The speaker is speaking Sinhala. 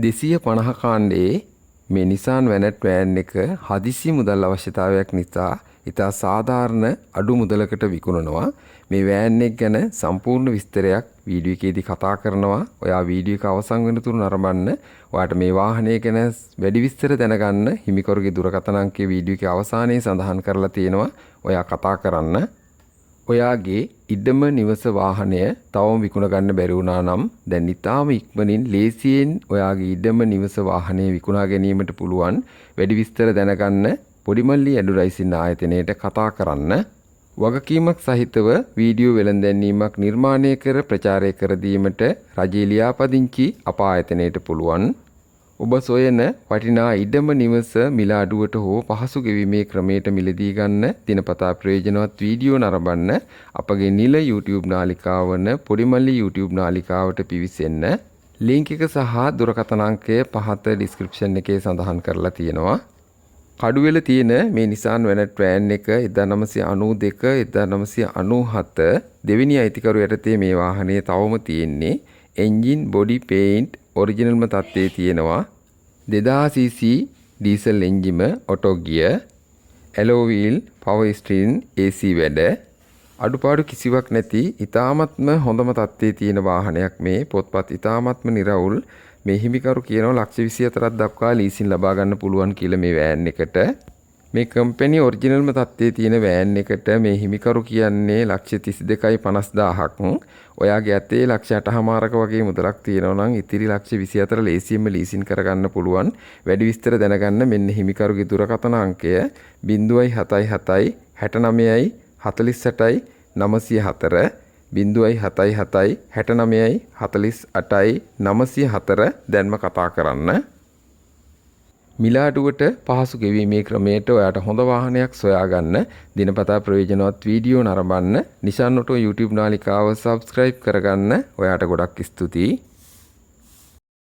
250 කාණ්ඩයේ මේ Nissan Vanette van එක හදිසි මුදල් අවශ්‍යතාවයක් නිසා ඉතා සාධාරණ අඩු මුදලකට විකුණනවා. මේ van එක ගැන සම්පූර්ණ විස්තරයක් වීඩියෝ එකේදී කතා කරනවා. ඔයා වීඩියෝ එක අවසන් වෙනතුරු නරඹන්න. ඔයාට මේ වාහනය ගැන වැඩි විස්තර දැනගන්න හිමිකරුගේ දුරකථන අංකය වීඩියෝ එකේ අවසානයේ සඳහන් කරලා තියෙනවා. ඔයා කතා කරන්න. ඔයාගේ ඉඩම නිවස වාහනය තවම විකුණ ගන්න බැරි වුණා නම් දැන් ඉතාම ඉක්මනින් ලේසියෙන් ඔයාගේ ඉඩම නිවස වාහනය විකුණා ගැනීමට පුළුවන්. වැඩි විස්තර දැනගන්න පොඩිමල්ලි ඇඩ්වර්ටයිසින් ආයතනයට කතා කරන්න. වගකීමක් සහිතව වීඩියෝ වෙළඳැන්වීමක් නිර්මාණය කර ප්‍රචාරය කර දීමට රජයේ ලියාපදිංචි අප ආයතනයට පුළුවන්. ඔබ සොයන වටිනා ඉඩම නිවස මිල අඩුවට හෝ පහසු ගෙවීමේ ක්‍රමයට මිලදී ගන්න දිනපතා ප්‍රයෝජනවත් වීඩියෝ නරඹන්න අපගේ නිල YouTube නාලිකාව වන පොඩිමල්ලි YouTube නාලිකාවට පිවිසෙන්න. ලින්ක් එක සහ දුරකථන අංකය පහත ඩිස්ක්‍රිප්ෂන් එකේ සඳහන් කරලා තියෙනවා. කඩුවෙල තියෙන මේ Nissan Vanette van එක 1992 1997 දෙවෙනි අයිතිකරු යටතේ මේ වාහනේ තවම තියෙන්නේ. එන්ජින් බොඩි පේන්ට් ඔරිජිනල්ම තත්ත්වයේ තියෙනවා. 2000cc ඩීසල් එන්ජිම auto gear alloy wheel power steering AC වැඩ අඩුපාඩු කිසිවක් නැති ඉතාමත්ම හොඳම තත්ත්වයේ තියෙන වාහනයක් මේ. පොත්පත් ඉතාමත්ම නිරවුල්. මේ හිමිකරු කියනවා ලක්ෂ 24ක් දක්වා ලීසින් ලබා ගන්න පුළුවන් කියලා මේ වෑන් එකට. මේ කම්පැනි ඔරිජිනල්ම තත්ත්වයේ තියෙන වෑන් එකට මේ හිමිකරු කියන්නේ ලක්ෂ 32.50,000ක්. ඔයාගේ අතේ ලක්ෂ 8.5ක වගේ මුදලක් තියෙනවා නම් ඉතිරි ලක්ෂ 24 ලේසියෙන්ම ලීසින් කරගන්න පුළුවන්. වැඩි විස්තර දැනගන්න මෙන්න හිමිකරුගේ දුරකථන අංකය 077 69 48 904 077 69 48 904 දැන්ම කතා කරන්න. මිලාඩුවට පහසු ගෙවීමේ ක්‍රමයට ඔයාට හොඳ වාහනයක් සොයාගන්න දිනපතා ප්‍රයෝජනවත් වීඩියෝ නරඹන්න Nissan Auto YouTube නාලිකාව subscribe කරගන්න. ඔයාට ගොඩක් ස්තුතියි.